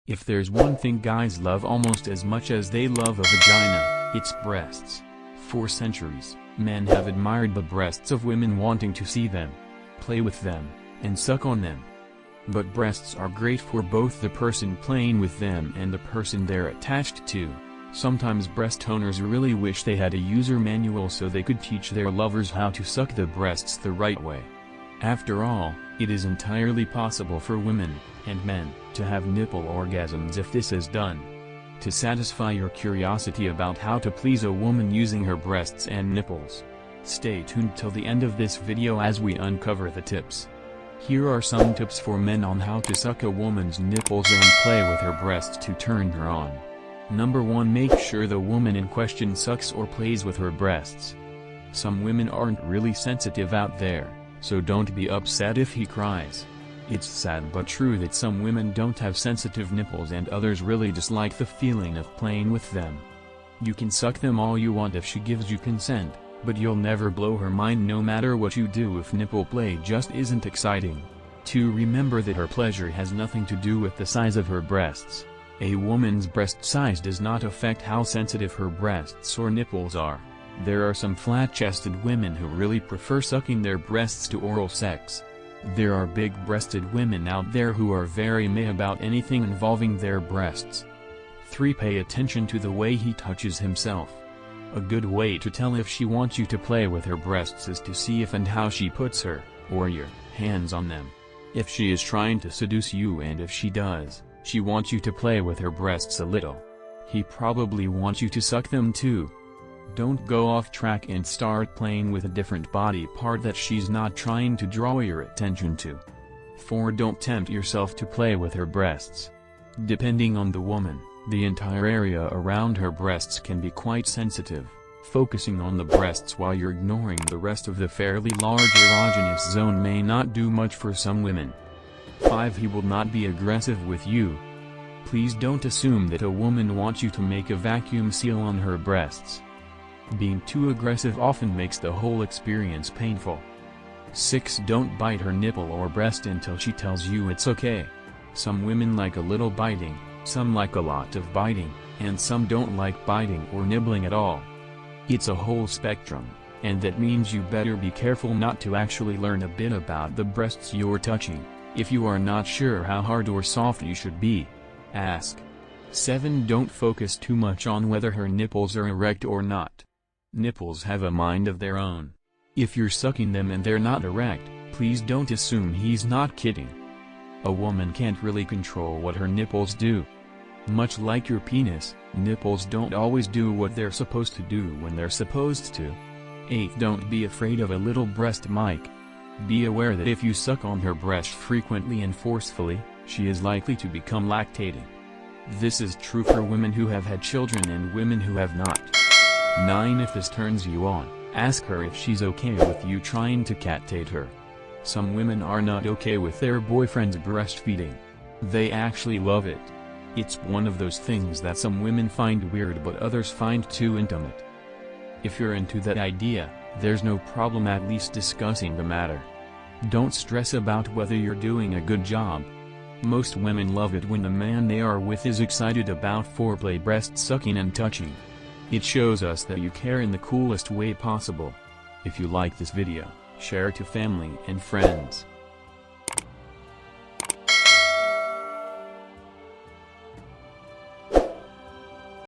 If there's one thing guys love almost as much as they love a vagina, it's breasts. For centuries, men have admired the breasts of women, wanting to see them, play with them, and suck on them. But breasts are great for both the person playing with them and the person they're attached to. Sometimes breast owners really wish they had a user manual so they could teach their lovers how to suck the breasts the right way. After all, it is entirely possible for women, and men, to have nipple orgasms if this is done. To satisfy your curiosity about how to please a woman using her breasts and nipples, stay tuned till the end of this video as we uncover the tips. Here are some tips for men on how to suck a woman's nipples and play with her breasts to turn her on. Number 1. Make sure the woman in question sucks or plays with her breasts. Some women aren't really sensitive out there, so don't be upset if he cries. It's sad but true that some women don't have sensitive nipples and others really dislike the feeling of playing with them. You can suck them all you want if she gives you consent, but you'll never blow her mind no matter what you do if nipple play just isn't exciting. 2. Remember that her pleasure has nothing to do with the size of her breasts. A woman's breast size does not affect how sensitive her breasts or nipples are. There are some flat-chested women who really prefer sucking their breasts to oral sex. There are big-breasted women out there who are very meh about anything involving their breasts. 3. Pay attention to the way he touches himself. A good way to tell if she wants you to play with her breasts is to see if and how she puts her, or your, hands on them. If she is trying to seduce you, and if she does, she wants you to play with her breasts a little. He probably wants you to suck them too. Don't go off track and start playing with a different body part that she's not trying to draw your attention to. 4. Don't tempt yourself to play with her breasts. Depending on the woman, the entire area around her breasts can be quite sensitive. Focusing on the breasts while you're ignoring the rest of the fairly large erogenous zone may not do much for some women. 5. He will not be aggressive with you. Please don't assume that a woman wants you to make a vacuum seal on her breasts. Being too aggressive often makes the whole experience painful. 6. Don't bite her nipple or breast until she tells you it's okay. Some women like a little biting, some like a lot of biting, and some don't like biting or nibbling at all. It's a whole spectrum, and that means you better be careful not to actually learn a bit about the breasts you're touching. If you are not sure how hard or soft you should be, ask. 7. Don't focus too much on whether her nipples are erect or not. Nipples have a mind of their own. If you're sucking them and they're not erect, please don't assume he's not kidding. A woman can't really control what her nipples do. Much like your penis, nipples don't always do what they're supposed to do when they're supposed to. 8. Don't be afraid of a little breast mic. Be aware that if you suck on her breast frequently and forcefully, she is likely to become lactating. This is true for women who have had children and women who have not. 9. If this turns you on, ask her if she's okay with you trying to catate her. Some women are not okay with their boyfriends breastfeeding. They actually love it. It's one of those things that some women find weird but others find too intimate. If you're into that idea, there's no problem at least discussing the matter. Don't stress about whether you're doing a good job. Most women love it when the man they are with is excited about foreplay, breast sucking and touching. It shows us that you care in the coolest way possible. If you like this video, share it to family and friends.